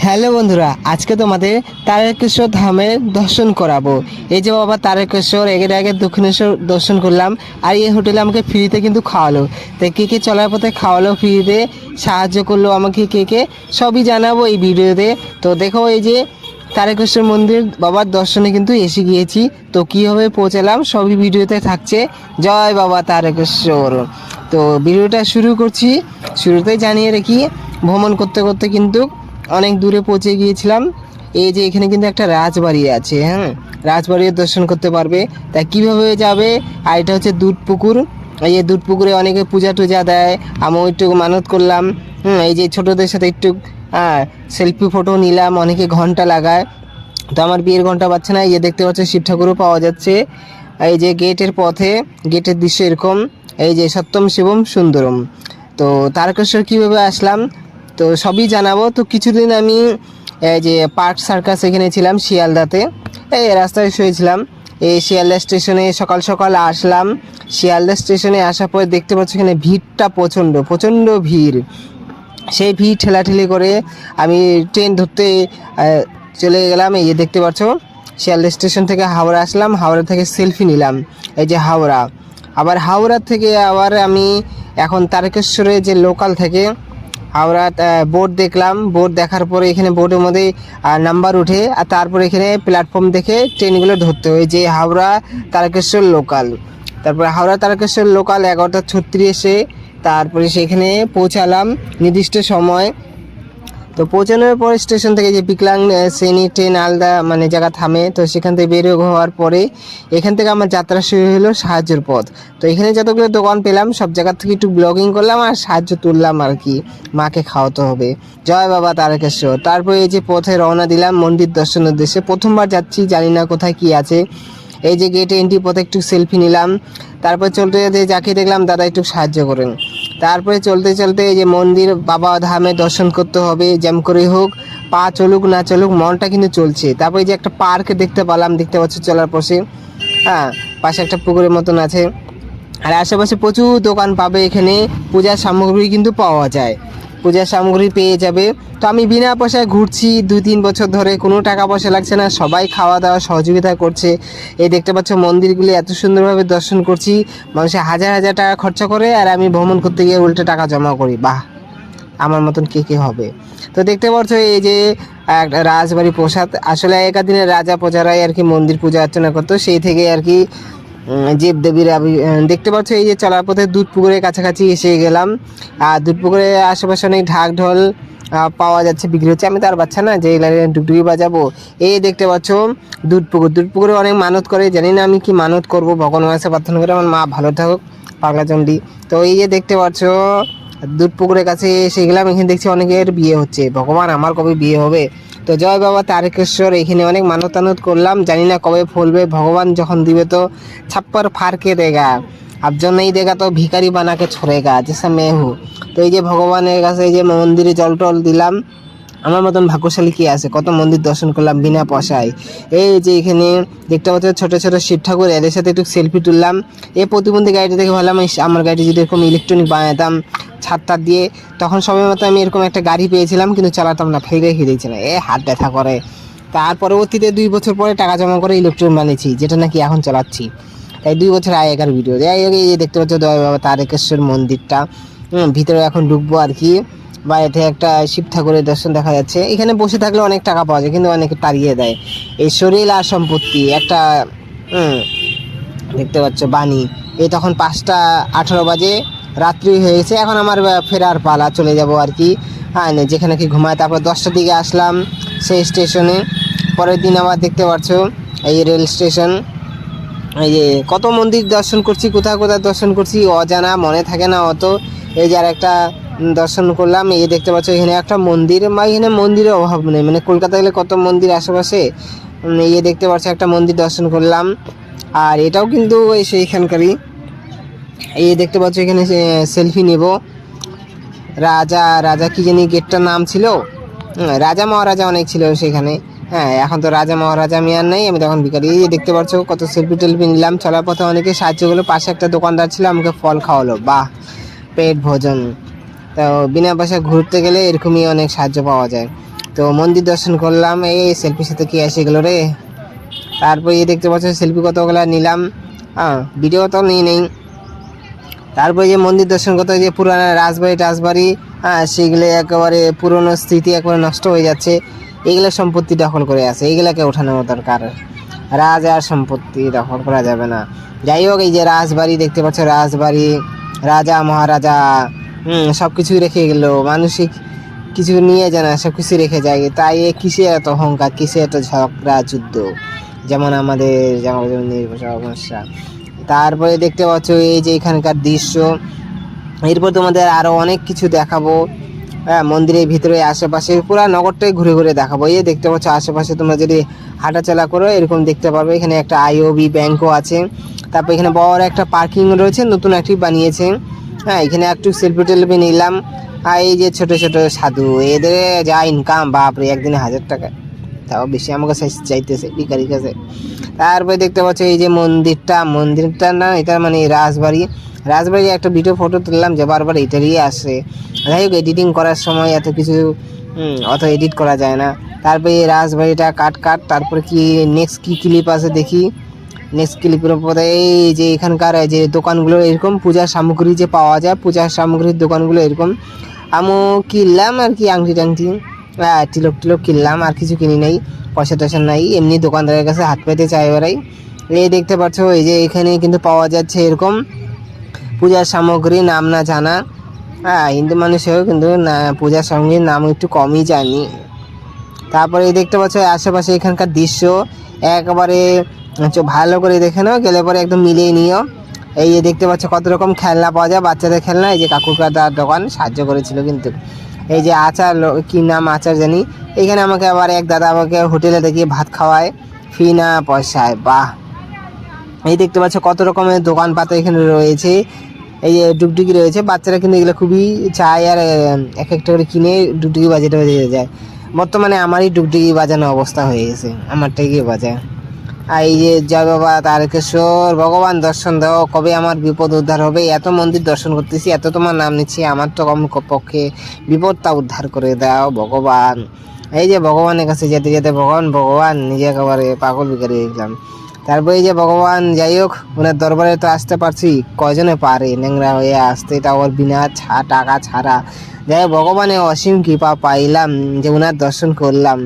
Hello বন্ধুরা, আজকে তোমাদের তারকেশ্বর ধামের দর্শন করাবো। এই যে বাবা তারকেশ্বর, এর আগে দক্ষিণেশ্বর দর্শন করলাম, আর এই হোটেলে আমাকে ফ্রিতে কিন্তু খাওয়ালো। তাই কে কে চলার পথে খাওয়ালো, ফ্রিতে সাহায্য করলো আমাকে কে কে, সবই জানাবো এই ভিডিওতে। তো দেখো, এই যে তারকেশ্বর মন্দির বাবার দর্শনে কিন্তু এসে গিয়েছি। তো কীভাবে পৌঁছালাম সবই ভিডিওতে থাকছে। জয় বাবা তারকেশ্বর। তো ভিডিওটা শুরু করছি। শুরুতেই জানিয়ে রাখি, ভ্রমণ করতে করতে কিন্তু অনেক দূরে পৌঁছে গিয়েছিলাম। এই যে এখানে কিন্তু একটা রাজবাড়ি আছে, হ্যাঁ, রাজবাড়ির দর্শন করতে পারবে। তা কীভাবে যাবে? আর এটা হচ্ছে দুধ পুকুর। এই যে দুধ পুকুরে অনেকে পূজা টুজা দেয়, আমিও একটু মানত করলাম। এই যে ছোটোদের সাথে একটু সেলফি ফটো নিলাম। অনেকে ঘন্টা লাগায়, তো আমার বিয়ের ঘন্টা পাচ্ছে না। এই যে দেখতে পাচ্ছ শিব ঠাকুরও পাওয়া যাচ্ছে। এই যে গেটের পথে, গেটের দৃশ্য এরকম। এই যে সত্যম শিবম সুন্দরম। তো তারকেশ্বর কীভাবে আসলাম তো সবই জানাবো। তো কিছুদিন আমি এই যে পার্ক সার্কাস এখানে ছিলাম শিয়ালদাতে, এই রাস্তায় শুয়েছিলাম। এই শিয়ালদা স্টেশনে সকাল সকাল আসলাম। শিয়ালদা স্টেশনে আসার পর দেখতে পাচ্ছি এখানে ভিড়টা প্রচণ্ড প্রচণ্ড ভিড়। সেই ভিড় ঠেলাঠেলি করে আমি ট্রেন ধরতে চলে গেলাম। এই যে দেখতে পাচ্ছ শিয়ালদা স্টেশন থেকে হাওড়া আসলাম, হাওড়া থেকে সেলফি নিলাম। এই যে হাওড়া, আবার হাওড়া থেকে আবার আমি এখন তারকেশ্বরে যে লোকাল থেকে হাওড়া বোর্ড দেখলাম। বোর্ড দেখার পরে এখানে বোর্ডের মধ্যে নাম্বার উঠে, আর তারপরে এখানে প্ল্যাটফর্ম দেখে ট্রেনগুলো ধরতে হয়। যে হাওড়া তারকেশ্বর লোকাল, তারপরে হাওড়া তারকেশ্বর লোকাল 11:36-এ তারপরে সেখানে পৌঁছালাম নির্দিষ্ট সময়। তো পৌঁছানোর পরে স্টেশন থেকে যে বিকলাং শ্রেণী ট্রেন আলাদা মানে জায়গা থামে, তো সেখান থেকে বের হওয়ার পরে এখান থেকে আমার যাত্রা শুরু হলো সাহায্যের পথ। তো এখানে যতগুলো দোকান পেলাম সব জায়গার থেকে একটু ব্লগিং করলাম আর সাহায্য তুললাম আর কি, মাকে খাওয়াতে হবে। জয় বাবা তারকেশ্বর। তারপরে এই যে পথে রওনা দিলাম মন্দির দর্শনের উদ্দেশ্যে। প্রথমবার যাচ্ছি, জানি না কোথায় কি আছে। এই যে গেটে এন্ট্রি পথে একটু সেলফি নিলাম। তারপর চলতে যেতে যাকে দেখলাম, দাদা একটু সাহায্য করেন। তারপরে চলতে চলতে এই যে মন্দির বাবা ধামে দর্শন করতে হবে, যেমন করে হোক, পা চলুক না চলুক মনটা কিন্তু চলছে। তারপরে যে একটা পার্ক দেখতে পেলাম, দেখতে পাচ্ছ চলার পাশে, হ্যাঁ, পাশে একটা পুকুরের মতন আছে। আর আশেপাশে প্রচুর দোকান পাবে, এখানে পূজার সামগ্রী কিন্তু পাওয়া যায়, পূজার সামগ্রী পেয়ে যাবে। তো আমি বিনা পয়সায় ঘুরছি 2-3 বছর ধরে, কোনো টাকা পয়সা লাগছে না, সবাই খাওয়া দাওয়া সহযোগিতা করছে। এই দেখতে পাচ্ছ মন্দিরগুলি এত সুন্দরভাবে দর্শন করছি। মানুষের হাজার হাজার টাকা খরচা করে, আর আমি ভ্রমণ করতে গিয়ে উল্টে টাকা জমা করি। বাহ, আমার মতন কে কে হবে? তো দেখতে পাচ্ছ এই যে একটা রাজবাড়ি প্রসাদ। আসলে আগেকার দিনে রাজা প্রজারাই আর কি মন্দির পূজা অর্চনা করতো, সেই থেকে আর কি দেবদেবীর দেখতে পাচ্ছ। এই যে চলার পথে দুধ পুকুরের কাছাকাছি এসে গেলাম। আর দুধ পুকুরের আশেপাশে অনেক ঢাক ঢোল পাওয়া যাচ্ছে, বিক্রি হচ্ছে। আমি তো আর বাচ্চা না যে লাইনে ডুগডুগি বাজাবো। এই দেখতে পাচ্ছ দুধ পুকুর। দুধ পুকুরে অনেক মানত করে, জানি না আমি কি মানত করবো। ভগবানের কাছে প্রার্থনা করে আমার মা ভালো থাকুক, পাগলাচণ্ডী। তো এই যে দেখতে পাচ্ছ দুধ পুকুরের কাছে এসে গেলাম। এখানে দেখছি অনেকের বিয়ে হচ্ছে। ভগবান, আমার কবে বিয়ে হবে? তো জয় বাবা তারকেশ্বর। এখানে অনেক মানত টানত করলাম, জানি না কবে ফলবে। ভগবান যখন দিবে তো ছাপ্পার ফারকে দেগা, अब जो नहीं देगा तो भिखारी बना के छोड़ेगा, जैसा मैं हूँ। তো এই যে ভগবানের কাছে এই যে মন্দিরে জল টল দিলাম। আমার মতন ভাগ্যশালী কি আছে? কত মন্দির দর্শন করলাম বিনা পয়সায়। এই যে এখানে দেখতে পাচ্ছ ছোট ছোট শিব ঠাকুর, এদের সাথে একটু সেলফি তুললাম। এই প্রতিবন্ধী গাড়িটা দেখে ভাবলাম আমার গাড়িটি যদি এরকম ইলেকট্রনিক বানাতাম ছাদ টাদ দিয়ে, তখন সময় মতো আমি এরকম একটা গাড়ি পেয়েছিলাম, কিন্তু চালাতাম না, ফেলে রেখে দিয়েছিলাম। হাত ব্যথা করে। তার পরবর্তীতে 2 বছর পরে টাকা জমা করে ইলেকট্রনিক বানিয়েছি, যেটা নাকি এখন চালাচ্ছি। তাই 2 বছর আগেকার ভিডিও। এই দেখতে পাচ্ছ জয় বাবা তারকেশ্বর মন্দিরটা। ভিতরে এখন ঢুকবো আর কি। বাইরে একটা শিব ঠাকুরের দর্শন দেখা যাচ্ছে। এখানে বসে থাকলে অনেক টাকা পাওয়া যায়, কিন্তু অনেকে তাড়িয়ে দেয়। এই শরীর আর সম্পত্তি একটা দেখতে পাচ্ছ বাণী। এই তখন 5:18 বাজে, রাত্রি হয়ে গেছে। এখন আমার ফেরার পালা, চলে যাব আর কি, হ্যাঁ, যেখানে কি ঘুমায়। তারপর 10টার দিকে আসলাম সেই স্টেশনে। পরের দিন আবার দেখতে পাচ্ছ এই রেল স্টেশন। এই যে কত মন্দির দর্শন করছি, কোথায় কোথায় দর্শন করছি অজানা, মনে থাকে না অত। এই যে আর একটা দর্শন করলাম। এই দেখতে পাচ্ছ এখানে একটা মন্দির, এখানে মন্দিরের অভাব নেই, মানে কলকাতা গেলে কত মন্দির আশেপাশে। এই দেখতে পাচ্ছ একটা মন্দির দর্শন করলাম। আর এটাও কিন্তু সেইখানকারই। এই দেখতে পাচ্ছ এখানে সেলফি নেব। রাজা রাজা কি জানি গেটটার নাম ছিল, রাজা মহারাজা অনেক ছিল সেখানে। হ্যাঁ, এখন তো রাজা মহারাজা আমি আর নাই, আমি তখন ভিখারি। এই দেখতে পাচ্ছ কত সেলফি টেলফি নিলাম। চলার পথে অনেকে সাহায্য করলো। পাশে একটা দোকানদার ছিল, আমাকে ফল খাওয়ালো। বাহ, পেট ভোজন। তো বিনা পয়সা ঘুরতে গেলে এরকমই অনেক সাহায্য পাওয়া যায়। তো মন্দির দর্শন করলাম, এই সেলফির সাথে কি এসে গেলো রে। তারপর এই দেখতে পাচ্ছ সেলফি কতগুলো নিলাম, ভিডিও তো নেই। তারপরে যে মন্দির দর্শন করতে যে পুরানো রাজবাড়ি সেগুলো একেবারে পুরনো স্মৃতি একেবারে নষ্ট হয়ে যাচ্ছে, এগুলো সম্পত্তি দখল করে আছে, এইগুলাকে ওঠানো দরকার। রাজার সম্পত্তি দখল করা যাবে না। যাই হোক, এই যে রাজবাড়ি দেখতে পাচ্ছ, রাজবাড়ি রাজা মহারাজা সব কিছুই রেখে গেল, মানসিক কিছু নিয়ে যায় না, সব কিছু রেখে যায়। তাই কিসে এত অহংকার, কিসে এত ঝগড়া যুদ্ধ, যেমন আমাদের সমস্যা। তারপরে দেখতে পাচ্ছ এই যে এখানকার দৃশ্য। এরপর তোমাদের আরো অনেক কিছু দেখাবো, মন্দিরের ভিতরে আশেপাশে পুরো নগরটাই ঘুরে ঘুরে দেখাবো। এই দেখতে পাচ্ছ আশেপাশে তোমরা যদি হাঁটাচলা করো এরকম দেখতে পারবে। এখানে একটা আইওবি ব্যাংকও আছে। তারপর এখানে বড় একটা পার্কিং রয়েছে, নতুন একটি বানিয়েছে। এখানে একটু সেলফি টেলফি নিলাম। আর এই যে ছোট ছোট সাধু, এদের যা ইনকাম বাপরে, একদিনে 1000 টাকা, তাও বেশি আমাকে চাইতেছে ভিখারির কাছে। তারপরে দেখতে পাচ্ছ এই যে মন্দিরটা না, এটা মানে রাজবাড়ি একটা ভিডিও ফটো তুললাম যে বারবার এটারই আসে। যাই হোক, এডিটিং করার সময় এত কিছু অত এডিট করা যায় না। তারপরে এই রাজবাড়িটা কাট। তারপরে কি নেক্সট কি ক্লিপ আছে দেখি। নেক্সট ক্লিপের পরে এই যে এখানকার যে দোকানগুলো এরকম পূজার সামগ্রী যে পাওয়া যায়, পূজার সামগ্রীর দোকানগুলো এরকম। আমি কিনলাম আর কি, আংটি টাংটি টিলক কিনলাম, আর কিছু কিনি নাই, পয়সা টয়সা নাই, এমনি দোকানদারের কাছে হাত পেতে চাই বেড়াই। এই দেখতে পাচ্ছ এই যে এখানে কিন্তু পাওয়া যাচ্ছে এরকম পূজার সামগ্রী, নাম না জানা। হিন্দু মানুষেও কিন্তু পূজার সামগ্রীর নাম একটু কমই জানি। তারপরে এই দেখতে পাচ্ছ আশেপাশে এখানকার দৃশ্য একেবারে ভালো করে দেখে নাও, গেলে পরে একদম মিলিয়ে নিও। এই যে দেখতে পাচ্ছ কত রকম খেলনা পাওয়া যায়, বাচ্চাদের খেলনা। এই যে কাকুরকার দোকান সাহায্য করেছিল কিন্তু। এই যে আচার, কি নাম আচার জানি। এখানে আমাকে আবার এক দাদা আমাকে হোটেলে দেখিয়ে ভাত খাওয়ায়, ফি না পয়সায়, বাহ। এই দেখতে পাচ্ছ কত রকমের দোকানপাত এখানে রয়েছে। এই যে ডুগডুগি রয়েছে, বাচ্চারা কিন্তু এগুলো খুবই চায়, আর এক একটা করে কিনে ডুগডুগি বাজাতে যায়। বর্তমানে আমারই ডুগডুগি বাজানো অবস্থা হয়ে গেছে, আমারটাই গিয়ে বাজায়। আর এই যে জয় বাবা তারকেশ্বর, ভগবান দর্শন দাও, কবে আমার বিপদ উদ্ধার হবে। এত মন্দির দর্শন করতেছি, এত তোমার নাম নিচ্ছি, আমার তো কম পক্ষে বিপদটা উদ্ধার করে দাও ভগবান। এই যে ভগবানের কাছে যেতে যেতে ভগবান নিজে একেবারে পাগল বিকারি হয়ে গেলাম। তারপরে এই যে ভগবান, যাই হোক ওনার দরবারে তো আসতে পারছি, কয়জনে পারে ন্যাংরা হয়ে আসতে, এটা ওর বিনা টাকা ছাড়া। যাই হোক ভগবানের অসীম কৃপা পাইলাম যে ওনার দর্শন করলাম।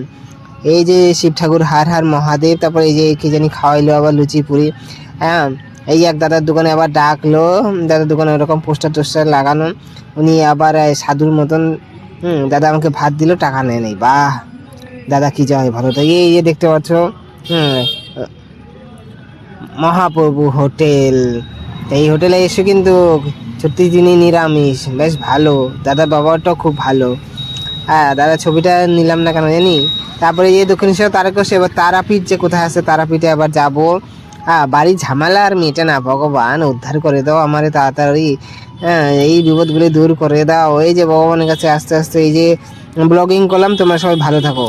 এই যে শিব ঠাকুর হার হার মহাদেব। তারপরে এই যে কি জানি খাওয়াইলো আবার লুচি পুরি। এই যে এক দাদার দোকানে আবার ডাকলো, দাদার দোকানে ওরকম পোস্টার টোস্টার লাগানো, উনি আবার সাধুর মতন দাদা আমাকে ভাত দিল, টাকা নেয় নেই। বাহ, দাদা কি যায় ভালো থাকে। এই যে দেখতে পাচ্ছ মহাপ্রভু হোটেল। এই হোটেলে এসে কিন্তু সত্যি তিনি নিরামিষ, বেশ ভালো। দাদার ব্যবহারটাও খুব ভালো। দাদা ছবিটা নিলাম না কেন জানি। তারপরে এই দক্ষিণেশ্বর তারকেশ্বর, এবার তারাপীঠ যে কোথায় আছে, তারাপীঠে আবার যাবো। বাড়ির ঝামেলা আর মেটে না, ভগবান উদ্ধার করে দাও আমারে তাড়াতাড়ি, এই বিপদগুলি দূর করে দাও। এই যে ভগবানের কাছে আস্তে আস্তে এই যে ব্লগিং করলাম। তোমরা সবাই ভালো থাকো।